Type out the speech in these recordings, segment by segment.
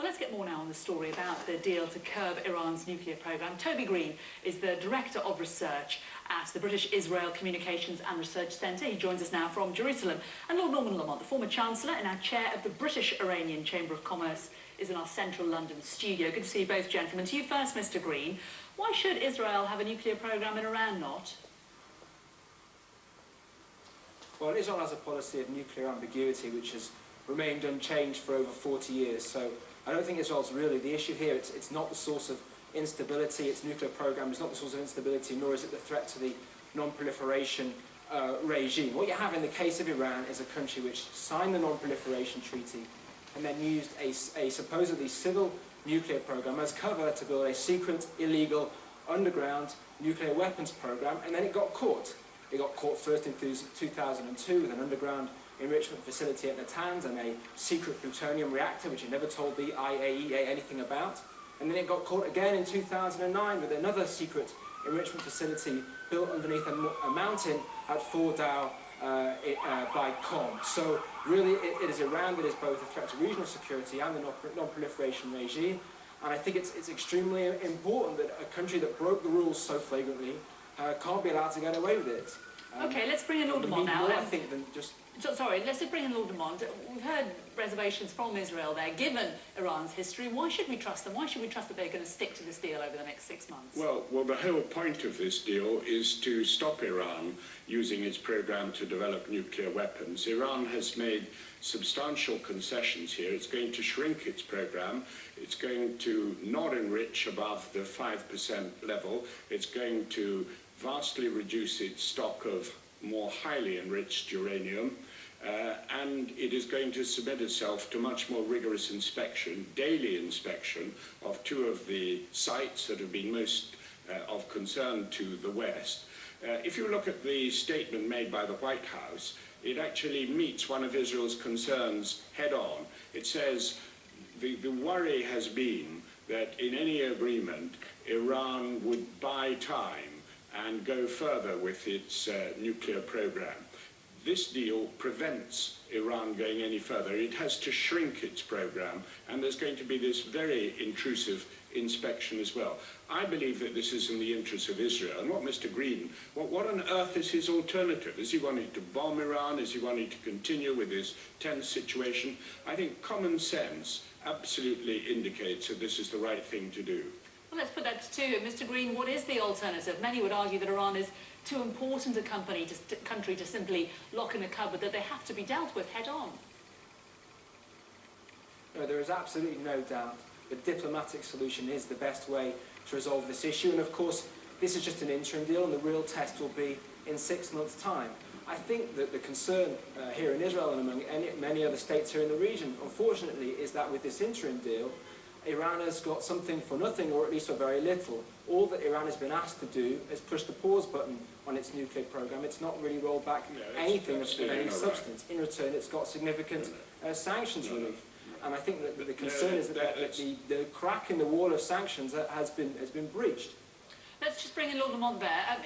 Well, let's get more now on the story about the deal to curb Iran's nuclear programme. Toby Greene is the Director of Research at the British Israel Communications and Research Centre. He joins us now from Jerusalem. And Lord Norman Lamont, the former Chancellor and now Chair of the British-Iranian Chamber of Commerce, is in our central London studio. Good to see you both, gentlemen. To you first, Mr. Greene. Why should Israel have a nuclear programme and Iran not? Well, Israel has a policy of nuclear ambiguity which has remained unchanged for over 40 years. So I don't think Israel's really the issue here. It's not the source of instability. Its nuclear program is not the source of instability, nor is it the threat to the non-proliferation regime. What you have in the case of Iran is a country which signed the non-proliferation treaty and then used a supposedly civil nuclear program as cover to build a secret, illegal, underground nuclear weapons program, and then it got caught. It got caught first in 2002 with an underground enrichment facility at Natanz and a secret plutonium reactor which it never told the IAEA anything about. And then it got caught again in 2009 with another secret enrichment facility built underneath a mountain at Fordow by Qom. So really it is Iran that is both a threat to regional security and the non-proliferation regime. And I think it's extremely important that a country that broke the rules so flagrantly can't be allowed to get away with it. OK, let's bring in Lord Lamont now. I think than just... Sorry, let's just bring in Lord Lamont. We've heard reservations from Israel there. Given Iran's history, why should we trust them? Why should we trust that they're going to stick to this deal over the next 6 months? Well, the whole point of this deal is to stop Iran using its program to develop nuclear weapons. Iran has made substantial concessions here. It's going to shrink its program. It's going to not enrich above the 5% level. It's going to vastly reduce its stock of more highly enriched uranium, and it is going to submit itself to much more rigorous inspection, daily inspection, of two of the sites that have been most of concern to the West. If you look at the statement made by the White House, it actually meets one of Israel's concerns head-on. It says the worry has been that in any agreement, Iran would buy time and go further with its nuclear program. This deal prevents Iran going any further. It has to shrink its program, and there's going to be this very intrusive inspection as well. I believe that this is in the interest of Israel. And what Mr. Greene, what on earth is his alternative? Is he wanting to bomb Iran? Is he wanting to continue with this tense situation? I think common sense absolutely indicates that this is the right thing to do. Well, let's put that to you. Mr. Greene, what is the alternative? Many would argue that Iran is too important a country to simply lock in a cupboard, that they have to be dealt with head-on. No, there is absolutely no doubt that diplomatic solution is the best way to resolve this issue. And of course, this is just an interim deal, and the real test will be in 6 months' time. I think that the concern here in Israel and among many other states here in the region, unfortunately, is that with this interim deal, Iran has got something for nothing, or at least for very little. All that Iran has been asked to do is push the pause button on its nuclear program. It's not really rolled back anything of any substance. In return, it's got significant sanctions relief. And I think that the concern is that the crack in the wall of sanctions has been breached. Let's just bring in Lord Lamont there.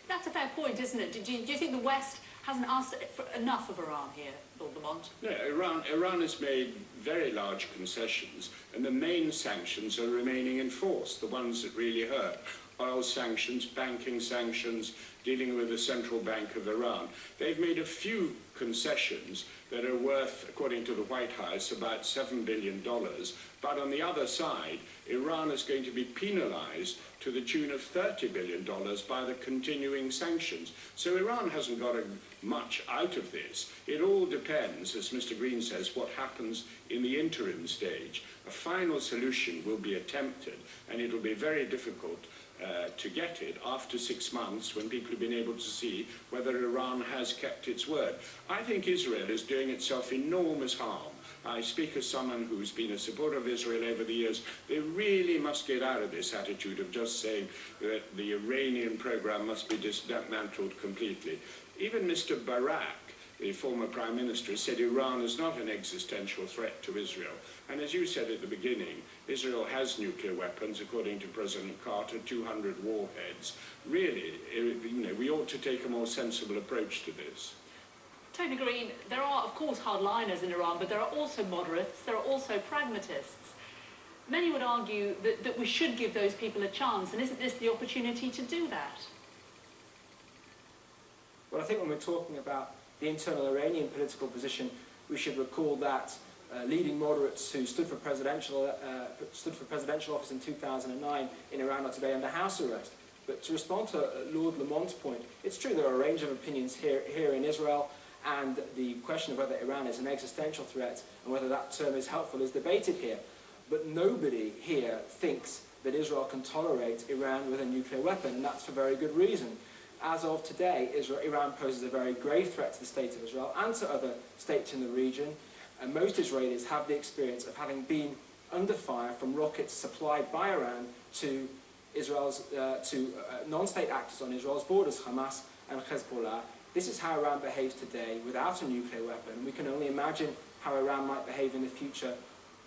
That's a fair point, isn't it? Do you think the West hasn't asked for enough of Iran here, Lord Lamont? No, Iran has made very large concessions, and the main sanctions are remaining in force, the ones that really hurt. Oil sanctions, banking sanctions, dealing with the Central Bank of Iran. They've made a few concessions that are worth, according to the White House, about $7 billion. But on the other side, Iran is going to be penalized to the tune of $30 billion by the continuing sanctions. So Iran hasn't got much out of this. It all depends, as Mr. Greene says, what happens in the interim stage. A final solution will be attempted, and it'll be very difficult to get it after 6 months, when people have been able to see whether Iran has kept its word. I think Israel is doing itself enormous harm. I speak as someone who's been a supporter of Israel over the years. They really must get out of this attitude of just saying that the Iranian program must be dismantled completely. Even Mr. Barak, the former Prime Minister, said Iran is not an existential threat to Israel. And as you said at the beginning, Israel has nuclear weapons, according to President Carter, 200 warheads. Really, we ought to take a more sensible approach to this. Toby Greene, there are, of course, hardliners in Iran, but there are also moderates, there are also pragmatists. many would argue that we should give those people a chance, and isn't this the opportunity to do that? Well, I think when we're talking about the internal Iranian political position, we should recall that leading moderates who stood for presidential office in 2009 in Iran are today under house arrest. But to respond to Lord Lamont's point, it's true there are a range of opinions here in Israel, and the question of whether Iran is an existential threat and whether that term is helpful is debated here. But nobody here thinks that Israel can tolerate Iran with a nuclear weapon, and that's for very good reason. As of today, Iran poses a very grave threat to the state of Israel and to other states in the region, and most Israelis have the experience of having been under fire from rockets supplied by Iran to non-state actors on Israel's borders, Hamas and Hezbollah. This is how Iran behaves today without a nuclear weapon, and we can only imagine how Iran might behave in the future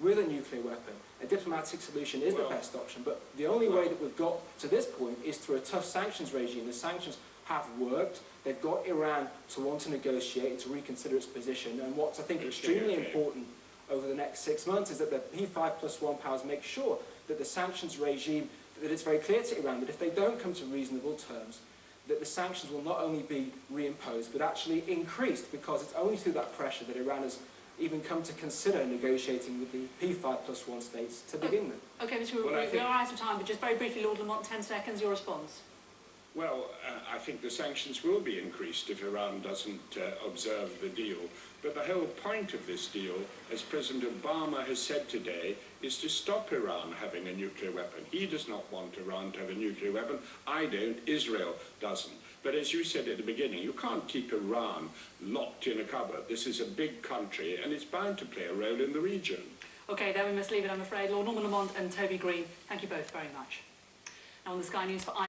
with a nuclear weapon. A diplomatic solution is the best option, but the only way that we've got to this point is through a tough sanctions regime. The sanctions have worked. They've got Iran to want to negotiate and to reconsider its position, and what's, I think, extremely important over the next 6 months is that the P5+1 powers make sure that the sanctions regime, that it's very clear to Iran that if they don't come to reasonable terms, that the sanctions will not only be reimposed, but actually increased, because it's only through that pressure that Iran has even come to consider negotiating with the P5+1 states to begin with. OK, Mr. Rubin, we are out of time, but just very briefly, Lord Lamont, 10 seconds, your response. Well, I think the sanctions will be increased if Iran doesn't observe the deal. But the whole point of this deal, as President Obama has said today, is to stop Iran having a nuclear weapon. He does not want Iran to have a nuclear weapon. I don't. Israel doesn't. But as you said at the beginning, you can't keep Iran locked in a cupboard. This is a big country, and it's bound to play a role in the region. OK, there we must leave it, I'm afraid. Lord Norman Lamont and Toby Greene, thank you both very much. Now on the Sky News for